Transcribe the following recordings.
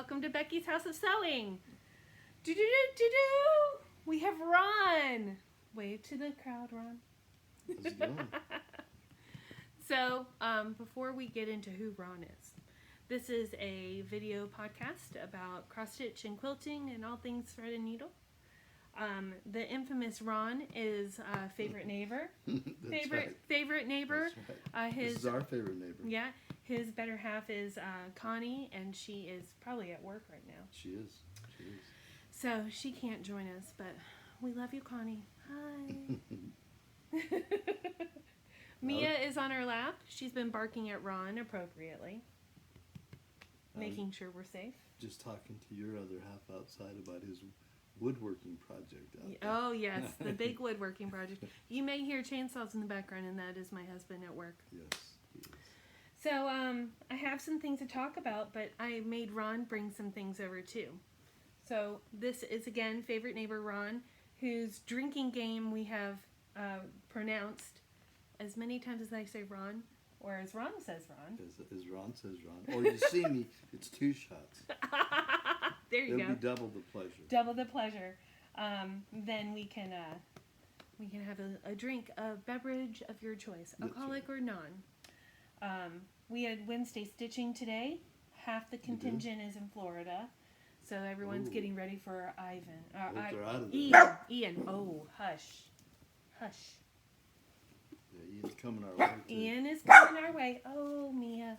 welcome to Becky's House of Sewing. Do-do-do-do-do! We have Ron. Wave to the crowd, Ron. How's it going? So, before we get into who Ron is, this is a video podcast about cross-stitch and quilting and all things thread and needle. The infamous Ron is favorite neighbor. Favorite neighbor. That's right. This is our favorite neighbor. Yeah. His better half is Connie, and she is probably at work right now. She is. She is. So she can't join us, but we love you, Connie. Hi. Mia is on her lap. She's been barking at Ron appropriately, making sure we're safe. Just talking to your other half outside about his woodworking project out there. Oh, yes, the big woodworking project. You may hear chainsaws in the background, and that is my husband at work. Yes, he is. So, I have some things to talk about, but I made Ron bring some things over too. So, this is again favorite neighbor Ron, whose drinking game we have pronounced as many times as I say Ron, or as Ron says Ron. As Ron says Ron. Or you see me, it's 2 shots. There you go. It'll be double the pleasure. Double the pleasure. Then we can have a drink, a beverage of your choice, alcoholic or non. We had Wednesday stitching today. Half the contingent is in Florida, so everyone's getting ready for Ivan. They're out of there. Ian. Oh, hush. Yeah, Ian's coming our way too. Ian is coming our way. Oh, Mia,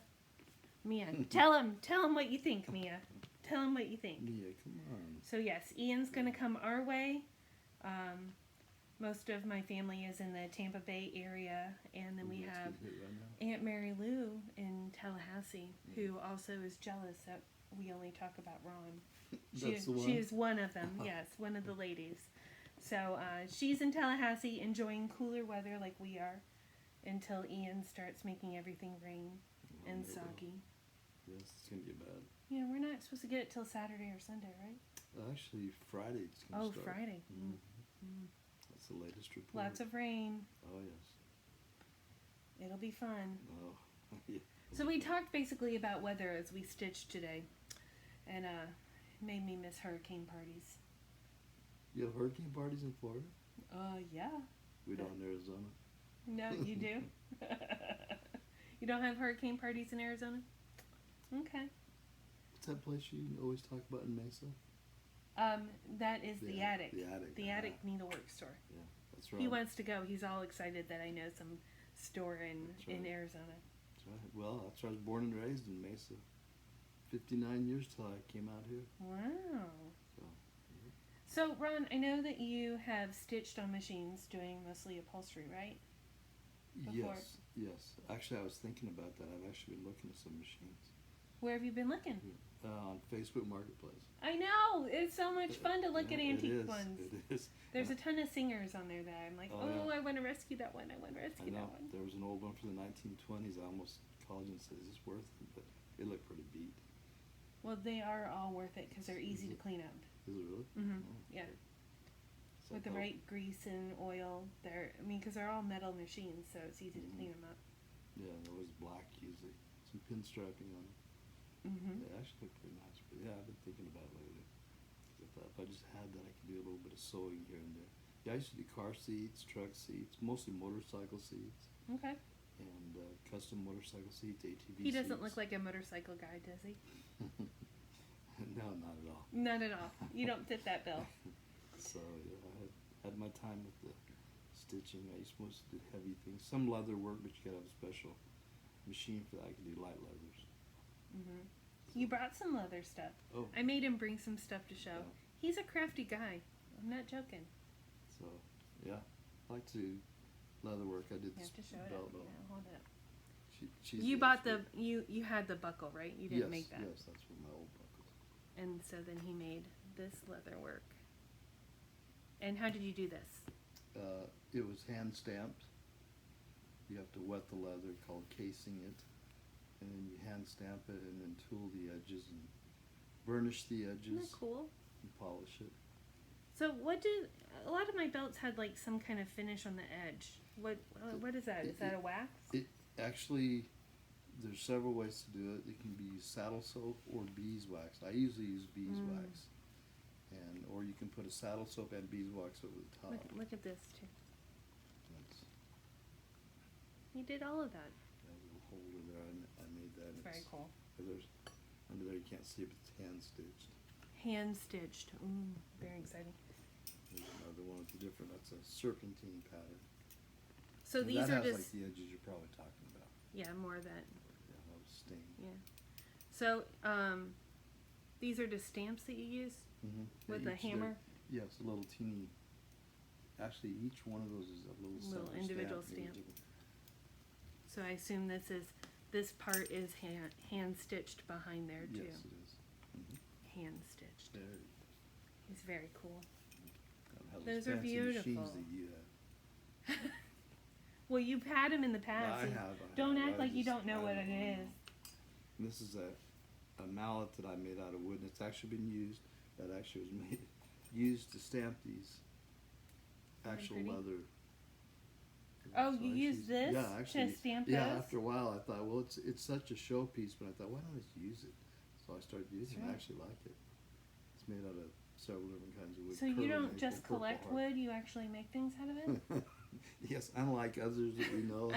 tell him what you think, Mia. Tell him what you think. Mia, come on. So yes, Ian's gonna come our way. Most of my family is in the Tampa Bay area, and then we have Aunt Mary Lou in Tallahassee, who also is jealous that we only talk about Ron. She is one of them, yes, one of the ladies. So she's in Tallahassee enjoying cooler weather like we are until Ian starts making everything rain and soggy. Yes, it's going to get bad. Yeah, we're not supposed to get it till Saturday or Sunday, right? Actually, Friday it's going to start. Oh, Friday. Mm-hmm. That's the latest report. Lots of rain. Oh, yes. It'll be fun. Oh, yeah. So we talked basically about weather as we stitched today, and it made me miss hurricane parties. You have hurricane parties in Florida? Yeah. We don't in Arizona. No, you do? You don't have hurricane parties in Arizona? Okay. What's that place you always talk about in Mesa? That is the Attic. The Attic. The Attic Needlework Store. Yeah, that's right. He wants to go. He's all excited that I know some store in Arizona. That's right. Well, that's where I was born and raised, in Mesa. 59 years till I came out here. Wow. So, yeah. So, Ron, I know that you have stitched on machines doing mostly upholstery, right? Before. Yes. Actually, I was thinking about that. I've actually been looking at some machines. Where have you been looking? On Facebook Marketplace. I know! It's so much fun to look at antique ones. It is. There's a ton of singers on there that I'm like, I want to rescue that one. I want to rescue that one. There was an old one from the 1920s. I almost called you and said, is this worth it? But it looked pretty beat. Well, they are all worth it because they're easy to clean up. Is it really? Mm-hmm. Oh, yeah. So With the right grease and oil. Because they're all metal machines, so it's easy to clean them up. Yeah, they're always black usually. Some pinstriping on them. Mm-hmm. They actually look pretty nice. But yeah, I've been thinking about it lately. I thought if I just had that, I could do a little bit of sewing here and there. Yeah, I used to do car seats, truck seats, mostly motorcycle seats. Okay. And custom motorcycle seats, ATV He doesn't seats. look like a motorcycle guy, does he? No, not at all. Not at all. You don't fit that bill. So yeah, I had my time with the stitching. I used to mostly do heavy things. Some leather work, but you gotta have a special machine for that. I can do light leathers. Mm-hmm. You brought some leather stuff. Oh. I made him bring some stuff to show. Yeah. He's a crafty guy. I'm not joking. So yeah, I like to do leather work. I did You this have to show it belt. up. Yeah, hold it up. She's You the bought expert. you had the buckle, right? You didn't make that. Yes, that's from my old buckles. And so then he made this leather work. And how did you do this? It was hand stamped. You have to wet the leather, called casing it, and then you hand stamp it, and then tool the edges and burnish the edges. Isn't that cool? And polish it. So a lot of my belts had like some kind of finish on the edge. What is that? Is that a wax? It actually, there's several ways to do it. It can be saddle soap or beeswax. I usually use beeswax. Or you can put a saddle soap and beeswax over the top. Look at this too. That's, You did all of that. that little holder there, I made that. It's very cool. There's, under there you can't see it, but it's hand stitched. Hand stitched. Ooh, very exciting. There's another one with a different, that's a serpentine pattern. So And these that are has just like the edges you're probably talking about. yeah, more of that. Yeah, that was stain. Yeah. So these are just stamps that you use with a hammer. Yeah, it's a little teeny. Actually, each one of those is a little separate individual stamp. So I assume this part is hand stitched behind there too. Yes, it is. Hand stitched. There. It's very cool. Those are beautiful. That you have. Well, you've had them in the past. I have. Don't act like you don't know what it is. This is a mallet that I made out of wood, and it's actually been used. That actually was used to stamp these actual leather. Oh, you use this to stamp those? Yeah, after a while I thought, well, it's such a showpiece, but I thought, why don't I just use it? So I started using it. I actually like it. It's made out of several different kinds of wood. So you don't just collect wood, you actually make things out of it? Yes, unlike others that we know.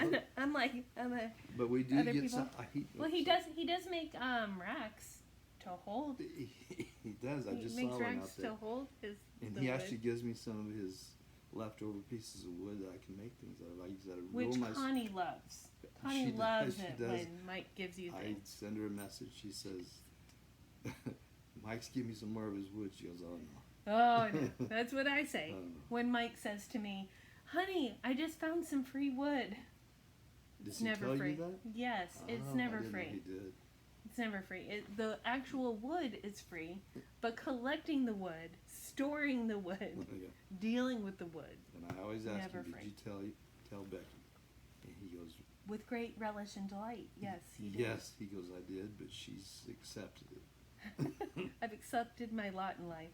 But we do get some. Well, he does make racks to hold. He does. I just saw one out there. He makes racks to hold his. And he actually gives me some of his leftover pieces of wood that I can make things out of. I use that Which Connie loves. Connie loves it when Mike gives you things. I send her a message. She says, "Mike's give me some more of his wood." She goes, "Oh no." Oh no, that's what I say when Mike says to me, "Honey, I just found some free wood." Does It's he never tell free. you that? Yes, it's never free. I didn't know he did. It's never free. The actual wood is free, but collecting the wood, storing the wood, Yeah. dealing with the wood. And I always ask Never him, free. "Did you tell Becky?" And he goes, With great relish and delight. Yes, he did. "Yes." He goes, "I did, but she's accepted it." I've accepted my lot in life.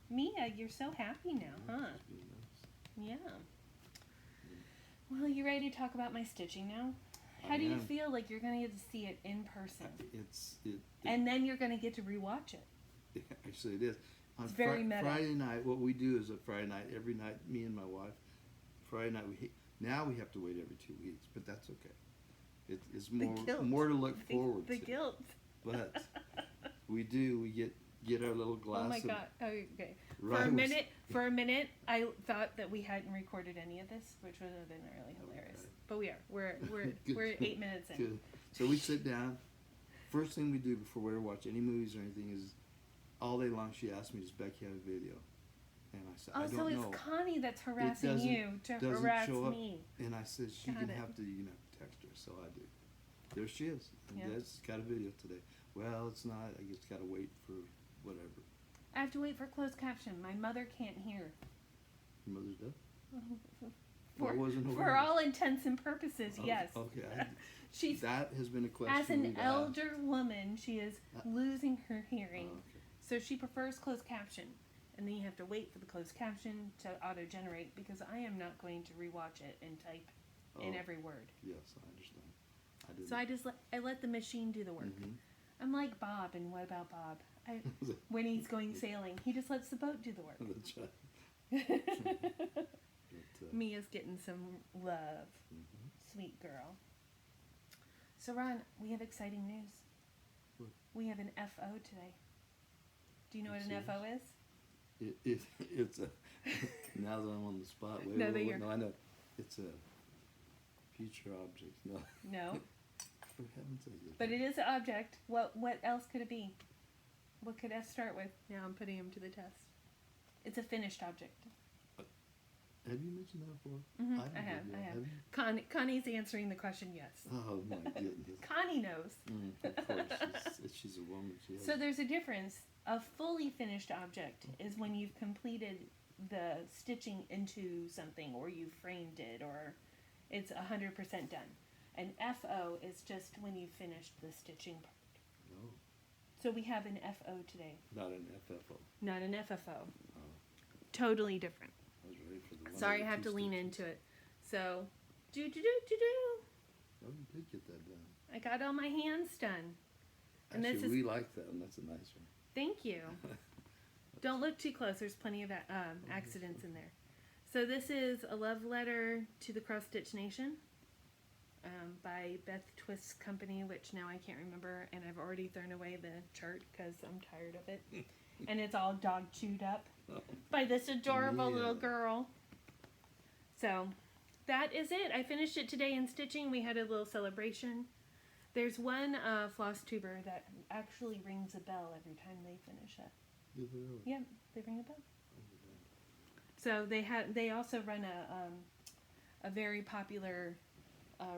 Mia, you're so happy now, huh? It's been nice. Yeah. Well, you ready to talk about my stitching now? How do you feel like you're going to get to see it in person? And then you're going to get to rewatch it. Actually, it is. On It's very meta. Friday night, what we do is a Friday night, every night, me and my wife, Friday night, now we have to wait every 2 weeks, but that's okay. It's more to look forward to. The guilt. But we get our little glass. Oh my God. Okay. For a minute, I thought that we hadn't recorded any of this, which would have been really hilarious. Okay. But we are. We're 8 minutes in. Good. So we sit down. First thing we do before we ever watch any movies or anything is, all day long she asks me, "Does Becky have a video?" And I said, "I don't know." Oh, so it's Connie that's harassing you to harass me. And I said, you have to text her. So I do. There she is. And Dad's got a video today. Well, it's not. I just got to wait for whatever. I have to wait for closed caption. My mother can't hear. Your mother's dead? For all intents and purposes, yes. Okay. That has been a question. As an elder woman, she is losing her hearing. Oh, okay. So she prefers closed caption. And then you have to wait for the closed caption to auto-generate because I am not going to rewatch it and type in every word. Yes, I understand. So I let the machine do the work. Mm-hmm. I'm like Bob, and what about Bob? When he's going sailing, he just lets the boat do the work. That's right. Mia's getting some love. Mm-hmm. Sweet girl. So Ron, we have exciting news. What? We have an FO today. Do you know what an FO is? It's a. Now that I'm on the spot, No, I know. It's a future object. No. No. For heaven's sake. But it is an object. What else could it be? What could F start with? Now I'm putting him to the test. It's a finished object. Have you mentioned that before? Mm-hmm. I have. Connie's answering the question yes. Oh my goodness. Connie knows. Of course, she's a woman. So there's a difference. A fully finished object is when you've completed the stitching into something, or you've framed it, or it's 100% done. An FO is just when you've finished the stitching part. No. So we have an FO today. Not an FFO. Not an FFO. Oh. Totally different. I was ready for the one. Sorry, I have to lean into it. So, Oh, you did get that done. I got all my hands done. And Actually, this is, we like that one. That's a nice one. thank you. Don't look too close. There's plenty of accidents in there. So this is A Love Letter to the Cross Stitch Nation by Beth Twist's company, which now I can't remember, and I've already thrown away the chart because I'm tired of it. And it's all dog chewed up by this adorable little girl. So that is it. I finished it today in stitching. We had a little celebration. There's one Flosstuber that actually rings a bell every time they finish it. Really? Yeah, they ring a bell. So they also run a very popular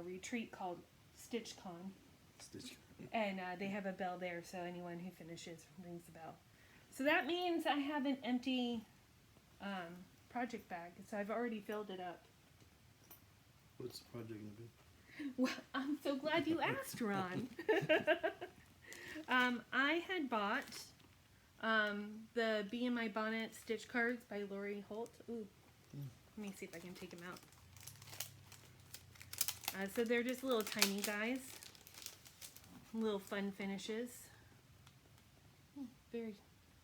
retreat called StitchCon. And they have a bell there, so anyone who finishes rings the bell. So that means I have an empty project bag, so I've already filled it up. What's the project going to be? Well, I'm so glad you asked, Ron. I had bought the Bee in My Bonnet stitch cards by Lori Holt. Ooh, let me see if I can take them out. So they're just little tiny guys, little fun finishes. Very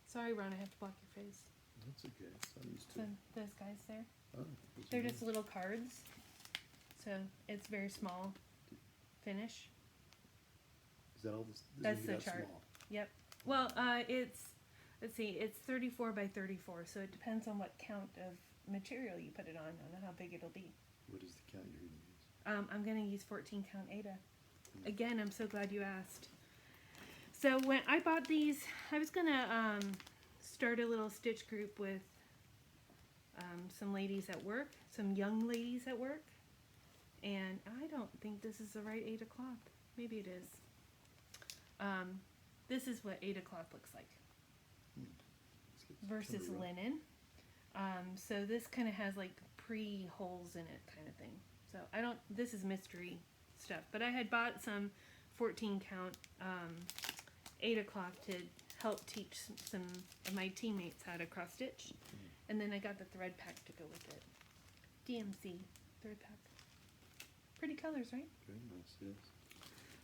sorry, Ron, I have to block your face. That's okay. I'm used to So it. those guys there, Oh, they're just little cards. So it's very small finish. Is that all this? That's the chart. Small? Yep. Well, let's see, it's 34 by 34, so it depends on what count of material you put it on how big it'll be. What is the count you're going to use? I'm going to use 14 count Ada. Again, I'm so glad you asked. So when I bought these, I was going to start a little stitch group with some ladies at work, some young ladies at work. And I don't think this is the right Ada cloth. Maybe it is. This is what Ada cloth looks like versus linen. So this kind of has like pre-holes in it kind of thing. So this is mystery stuff. But I had bought some 14 count Ada cloth to help teach some of my teammates how to cross stitch. And then I got the thread pack to go with it. DMC thread pack. Pretty colors, right? Very nice, yes.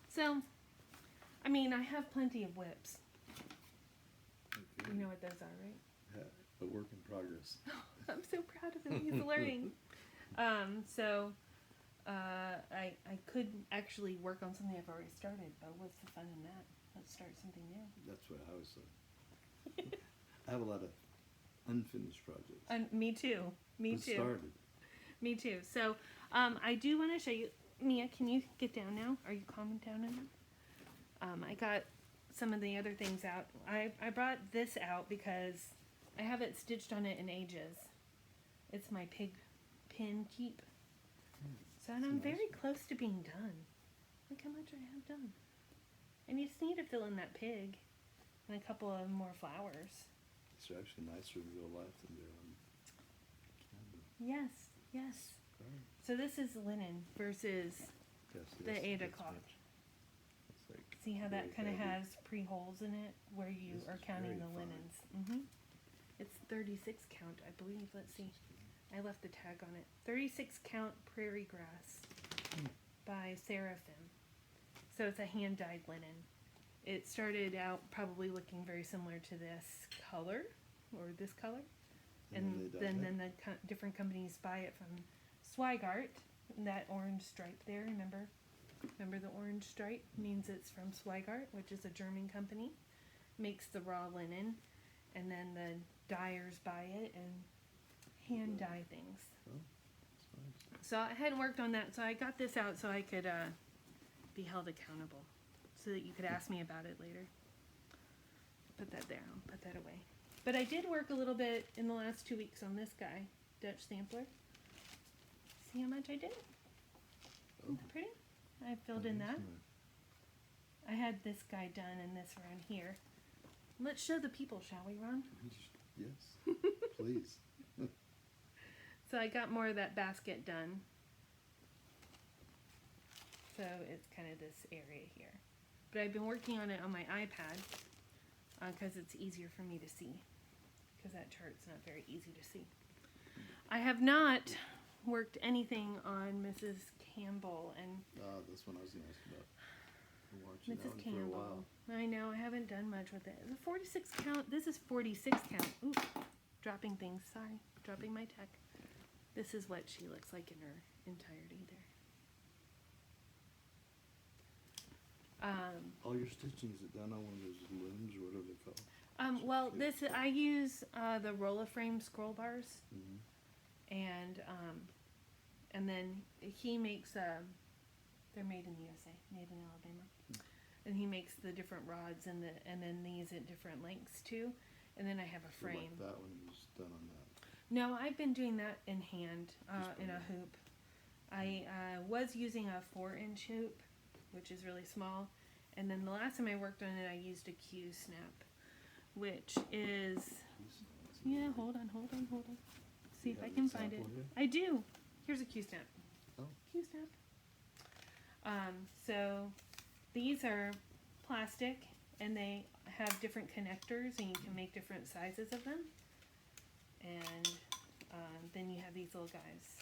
So, I mean, I have plenty of whips. Okay. You know what those are, right? Yeah, a work in progress. I'm so proud of him. He's learning. I could actually work on something I've already started, but what's the fun in that? Let's start something new. That's what I was saying. I have a lot of unfinished projects. Me too. Me too. Started. Me too. So, I do want to show you. Mia, can you get down now? Are you calming down enough? I got some of the other things out. I brought this out because I haven't stitched on it in ages. It's my pig pin keep. So, and I'm very close to being done. Look how much I have done. And you just need to fill in that pig and a couple of more flowers. It's actually nicer in real life than they're on camera. Yes, yes. Right. So this is linen versus the Ada cloth. Like see how that kind of heavy. has pre-holes in it where you This are is counting very the fine. linens. It's 36 count, I believe. Let's see. I left the tag on it. 36 count prairie grass by Seraphim. So it's a hand-dyed linen. It started out probably looking very similar to this color or this color. And then the different companies buy it from Swigart, that orange stripe there, remember the orange stripe means it's from Swigart, which is a German company, makes the raw linen, and then the dyers buy it and hand dye things. Oh, that's nice. So I hadn't worked on that, so I got this out so I could be held accountable, so that you could ask me about it later. Put that there, I'll put that away. But I did work a little bit in the last 2 weeks on this guy, Dutch Sampler. See how much I did? Isn't that pretty? I filled in that. I had this guy done and this around here. Let's show the people, shall we, Ron? Yes, please. So I got more of that basket done. So it's kind of this area here. But I've been working on it on my iPad because it's easier for me to see. Because that chart's not very easy to see. I have not worked anything on Mrs. Campbell, and That's what I was going to ask about. Watch it Mrs. out for a Campbell. while. I know, I haven't done much with it. The 46 count, this is 46 count. Ooh, dropping things, sorry. Dropping my tech. This is what she looks like in her entirety there. All your stitching, is it done on one of those looms or whatever they're called? Well, I use the Rolla-Frame scroll bars, and then he makes they're made in the USA, made in Alabama, and he makes the different rods and then these at different lengths too, and then I have a frame. Like that one was done on that. No, I've been doing that in hand in a hoop. I was using a 4-inch hoop, which is really small, and then the last time I worked on it, I used a Q-snap, which is, yeah, hold on. See if I can find it. I do. Here's a Q-snap. Oh. Q-snap. So these are plastic, and they have different connectors, and you can make different sizes of them. And then you have these little guys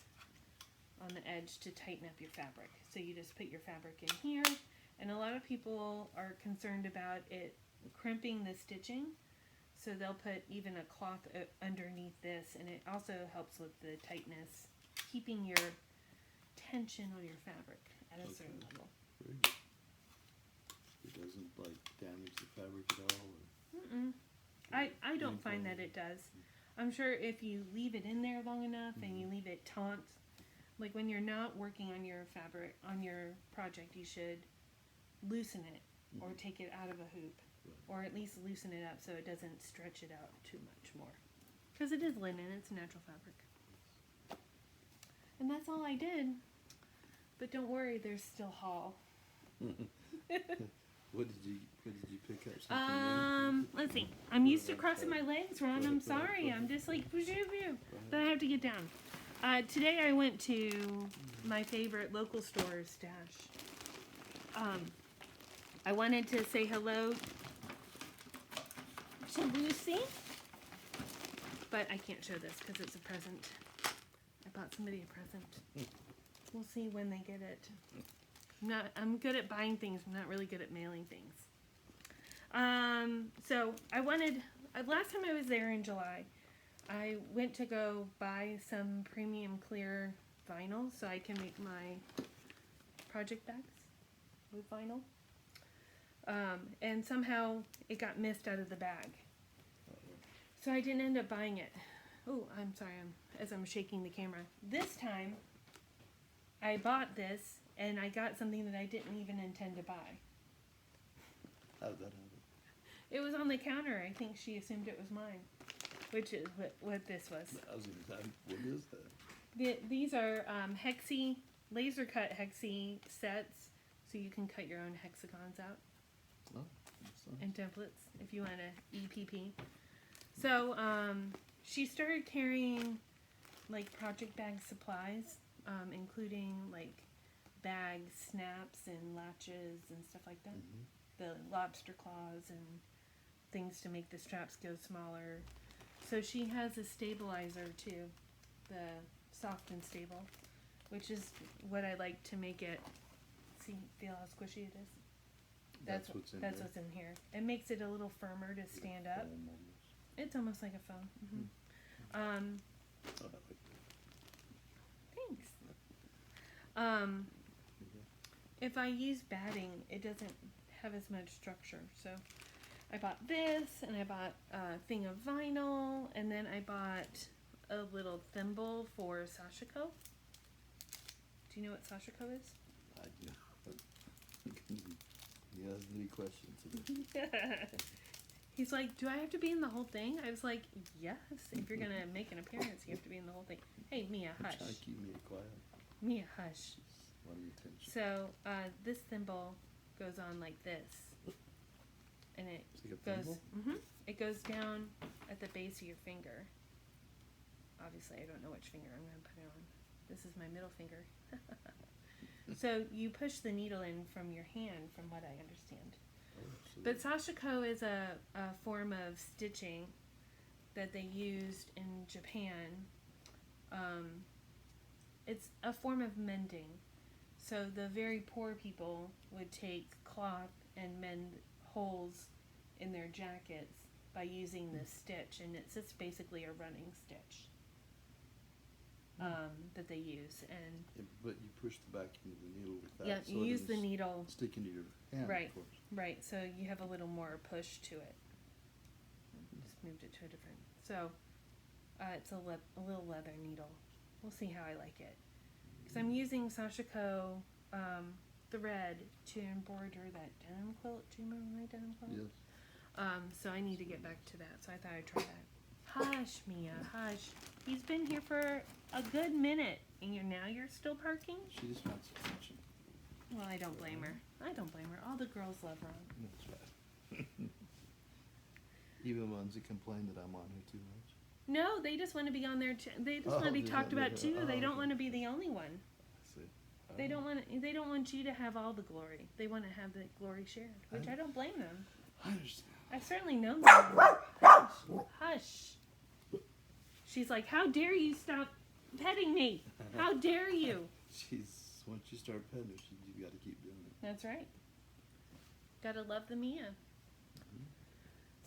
on the edge to tighten up your fabric. So you just put your fabric in here, and a lot of people are concerned about it crimping the stitching, so they'll put even a cloth underneath this, and it also helps with the tightness, keeping your tension on your fabric at a certain level. Very good. It doesn't like damage the fabric at all? Or I don't find that it does. I'm sure if you leave it in there long enough and you leave it taut, like when you're not working on your fabric, on your project, you should loosen it or take it out of a hoop, or at least loosen it up so it doesn't stretch it out too much more. Because it is linen, it's a natural fabric. And that's all I did. But don't worry, there's still haul. What did you pick up? Something Let's see. I'm used to crossing my legs, Ron. I'm sorry. I'm just like, but I have to get down. Today I went to my favorite local store, Stash. I wanted to say hello to Lucy, but I can't show this because it's a present. I bought somebody a present. We'll see when they get it. I'm good at buying things. I'm not really good at mailing things. So last time I was there in July, I went to go buy some premium clear vinyl so I can make my project bags with vinyl. And somehow it got missed out of the bag. So I didn't end up buying it. Oh, I'm sorry, as I'm shaking the camera. This time, I bought this, and I got something that I didn't even intend to buy. How did that happen? It was on the counter. I think she assumed it was mine, which is what this was. I was going to say, what is that? These are laser cut hexi sets, so you can cut your own hexagons out. Oh, that's nice. And templates if you want to EPP. So she started carrying like project bag supplies, including like bags, snaps, and latches and stuff like that. The lobster claws and things to make the straps go smaller. So she has a stabilizer too, the soft and stable, which is what I like to make it. Feel how squishy it is. That's what's in here. It makes it a little firmer to stand up. It's almost like a foam. Thanks. If I use batting, it doesn't have as much structure. So I bought this, and I bought a thing of vinyl, and then I bought a little thimble for Sashiko. Do you know what Sashiko is? I do. He has many questions. He's like, do I have to be in the whole thing? I was like, yes. If you're going to make an appearance, you have to be in the whole thing. Hey, Mia, hush. I'm trying to keep me quiet. Mia, hush. Want attention. So, this thimble goes on like this. And it it goes down at the base of your finger. Obviously, I don't know which finger I'm going to put it on. This is my middle finger. So you push the needle in from your hand, from what I understand. But sashiko is a form of stitching that they used in Japan. It's a form of mending. So the very poor people would take cloth and mend holes in their jackets by using this stitch, and it's just basically a running stitch that they use. And but you push the back into the needle with that. yeah, so you use the needle. Stick into your hand, Right, of course. right. So you have a little more push to it. Just moved it to a different. So it's a little leather needle. We'll see how I like it. Because I'm using Sashiko thread to embroider that denim quilt. Do you remember my denim quilt? Yes. So I need to get back to that. So I thought I'd try that. Hush, Mia, hush. He's been here for a good minute, and now you're still parking? She just wants attention. Well, I don't blame her. I don't blame her. All the girls love Ron. That's right. Even ones that complain that I'm on here too much. No, they just want to be on there. They just want to be talked about too. They don't want to be the only one. I see. They don't want. They don't want you to have all the glory. They want to have the glory shared, which I don't blame them. I understand. I've certainly known them. Hush. Hush. She's like, how dare you stop petting me? How dare you? Once you start petting her, you got to keep doing it. That's right. Gotta love the Mia.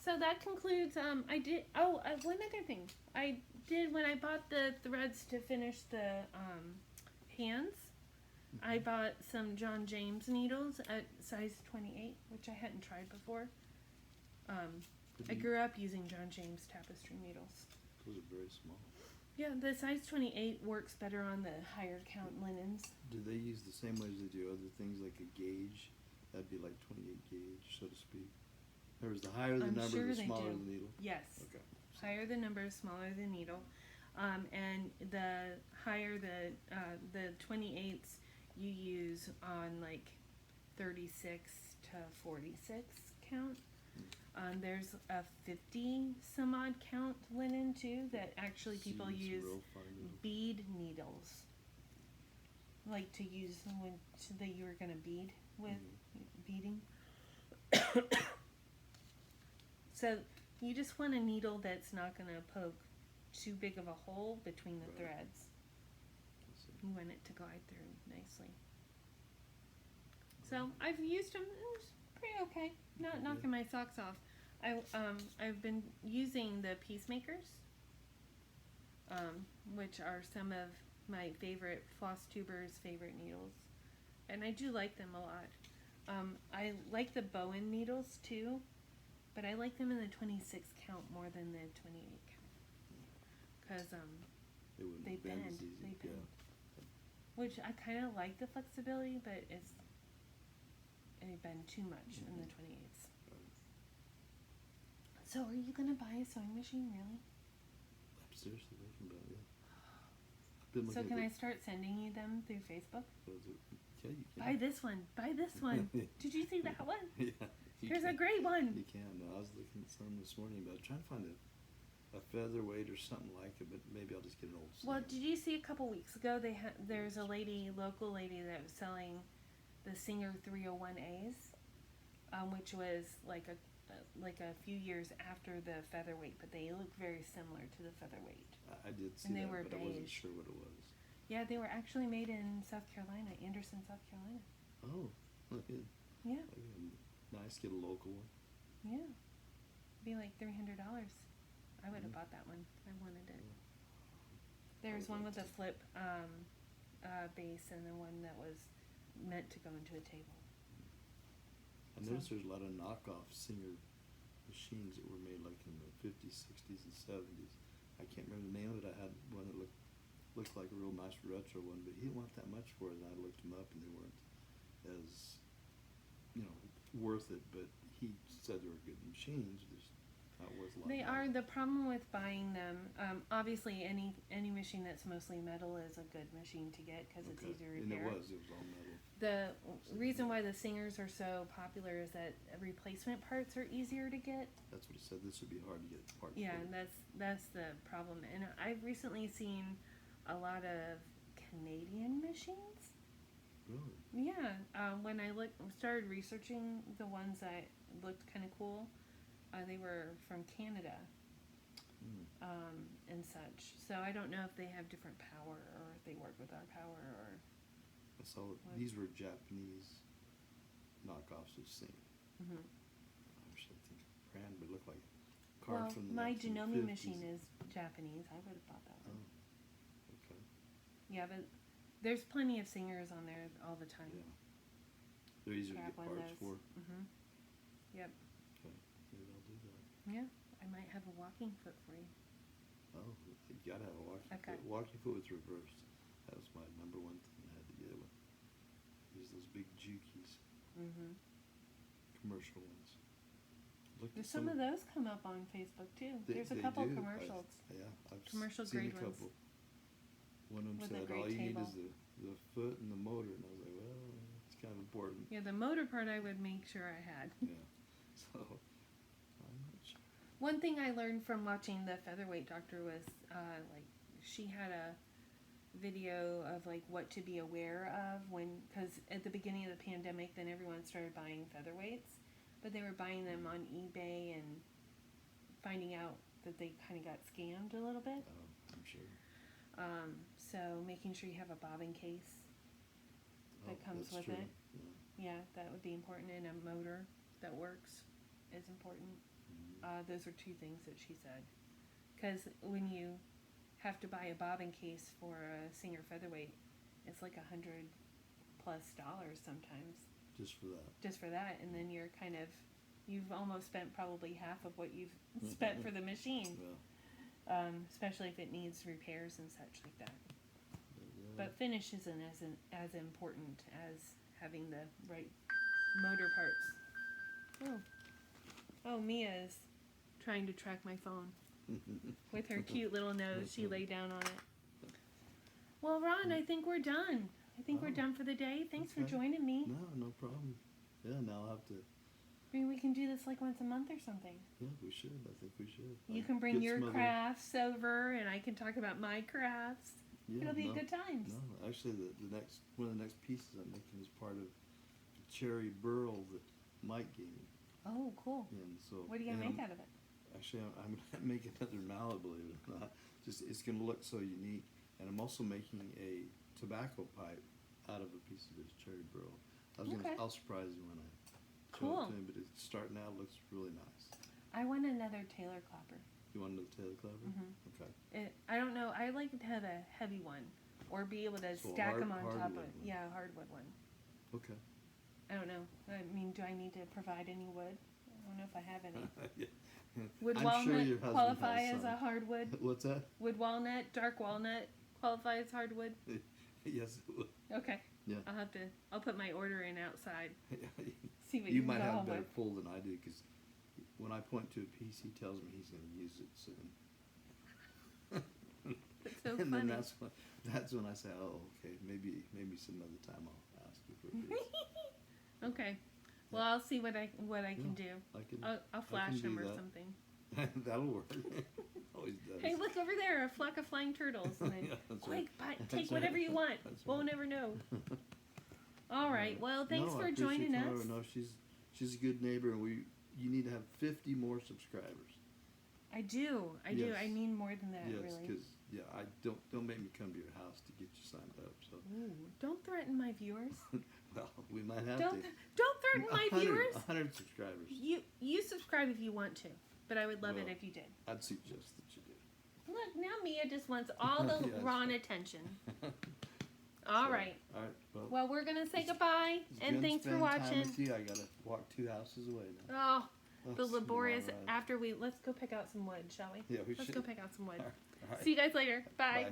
So that concludes. I did. Oh, one other thing. I did when I bought the threads to finish the hands. I bought some John James needles at size 28, which I hadn't tried before. I grew up using John James tapestry needles. Those are very small. Yeah, the size 28 works better on the higher count linens. Do they use the same way as they do other things like a gauge? That'd be like 28 gauge, so to speak. Or is the higher the number, sure the they smaller do. the needle? Yes. Okay. Higher the number, smaller the needle. And the higher the 28s you use on like 36 to 46 count. There's a 50 some odd count linen too that actually people use bead needles. Like to use when that you were going to bead with beading. So you just want a needle that's not going to poke too big of a hole between the threads. You want it to glide through nicely. So I've used them. It was pretty okay. Not knocking my socks off. I've been using the Peacemakers, which are some of my favorite Flosstubers' favorite needles, and I do like them a lot. I like the Bowen needles too, but I like them in the 26 count more than the 28 count because they bend. They bend. Which I kind of like the flexibility, but they bend too much in the 28s. So are you going to buy a sewing machine, really? I'm seriously thinking about it, yeah. So can I start sending you them through Facebook? Yeah, you can. Buy this one. Buy this one. Did you see that one? Yeah. Here's a great one. You can. I was looking at some this morning about trying to find a featherweight or something like it, but maybe I'll just get an old Well, did you see a couple weeks ago there's a local lady that was selling the Singer 301As, which was like a few years after the featherweight, but they look very similar to the featherweight. I did see and they that, were but beige. I wasn't sure what it was. Yeah, they were actually made in South Carolina, Anderson, South Carolina. Oh, look at Yeah. Nice, get a local one. Yeah. Be like $300. I would have bought that one. I wanted it. There's one with a flip base and then one that was meant to go into a table. I noticed there's a lot of knockoff Singer machines that were made like in the 50s, 60s, and 70s. I can't remember the name of it. I had one that looked like a real nice retro one, but he didn't want that much for it, and I looked them up, and they weren't as, worth it, but he said they were good machines, just not worth a lot. They are. The problem with buying them, obviously any machine that's mostly metal is a good machine to get because it's easy to repair. And it was all metal. The reason why the Singers are so popular is that replacement parts are easier to get. That's what he said. This would be hard to get parts. Yeah, and that's the problem. And I've recently seen a lot of Canadian machines. Really? Yeah. When I started researching the ones that looked kind of cool, they were from Canada and such. So I don't know if they have different power or if they work with our power or I saw these were Japanese knockoffs of Singer. Mm-hmm. I wish I think brand would look like a car Well, from the my 1950s. Janome machine is Japanese. I would have bought that one. Oh, okay. Yeah, but there's plenty of Singers on there all the time. Yeah. They're easier to get parts for. Mm-hmm. Yep. Okay. Maybe I'll do that. Yeah, I might have a walking foot for you. Oh, you gotta have a walking Okay. foot. Walking foot with reversed. That was my number one thing I had to get with. Use those big Jukies. Mm-hmm. Commercial ones. There's some of those come up on Facebook too. There's a couple commercials. I've commercial seen grade a couple. Ones. One of them With a said great all you table. need is the foot and the motor, and I was like, well, it's kind of important. Yeah, the motor part I would make sure I had. Yeah. So I'm not sure. One thing I learned from watching the featherweight doctor was like she had a video of like what to be aware of because at the beginning of the pandemic, then everyone started buying featherweights, but they were buying them on eBay and finding out that they kind of got scammed a little bit. Oh, I'm sure. So making sure you have a bobbin case that comes with true. it. Yeah, that would be important, and a motor that works is important. Mm-hmm. Those are two things that she said. Because when you have to buy a bobbin case for a Singer featherweight, it's like $100+ sometimes. Just for that. Just for that, and then you've almost spent probably half of what you've spent for the machine. Yeah. Especially if it needs repairs and such like that. Yeah. But finish isn't as important as having the right motor parts. Oh, Mia is trying to track my phone. With her cute little nose, she lay down on it. Well, Ron, I think we're done. I think we're done for the day. Thanks for joining me. No problem. Yeah, now I'll have to... Maybe we can do this like once a month or something. Yeah, we should. I think we should. You can bring your crafts over, and I can talk about my crafts. Yeah, It'll be good times. No, actually, one of the next pieces I'm making is part of the cherry burl that Mike gave me. Oh, cool. And so, what are you going to make out of it? Actually, I'm making another mallet, believe it or not. It's going to look so unique. And I'm also making a tobacco pipe out of a piece of this cherry burl. I'll surprise you when I show it to him, but it's starting out, looks really nice. I want another Taylor clapper. You want another Taylor clapper? Mm-hmm. Okay. I don't know. I like to have a heavy one, or be able to stack them on top of it. Yeah, a hardwood one. Okay. I don't know. I mean, do I need to provide any wood? I don't know if I have any. Yeah. Would I'm walnut sure your husband qualify has as some. a hardwood? What's that? Would walnut, dark walnut, qualify as hardwood? Yes, it would. Okay. Yeah. I'll put my order in outside. See what You you might can go have a home better with. pull than I do, because when I point to a piece, he tells me he's going to use it soon. That's so And funny. then that's when I say, oh, okay, maybe some other time I'll ask you for a piece. Okay. Well, I'll see what I can do. I'll flash do him or that. something. That'll work. Always does. Hey, look over there, a flock of flying turtles. And then, Yeah, that's quick, right. take That's whatever right. you want. That's We'll right. never know. All right. Well, thanks No, I for appreciate joining you, us. Laura. No, she's a good neighbor, and you need to have 50 more subscribers. I do. Yes. I need more than that, Yes, really. because I don't make me come to your house to get you signed up. So Ooh, don't threaten my viewers. well, we might have Don't to. threaten my 100 viewers. 100 subscribers. You subscribe if you want to, but I would love it Well, if you did. I'd suggest that you do. Look, now Mia just wants all the Yeah, Ron attention. All right. All right. Well, we're gonna say goodbye, it's and good thanks to for spend time watching. with you. I gotta walk 2 houses away now. Oh, the It's a long laborious. ride. Let's go pick out some wood, shall we? Yeah, we Let's should. go pick out some wood. All right. See you guys later. Bye. Bye.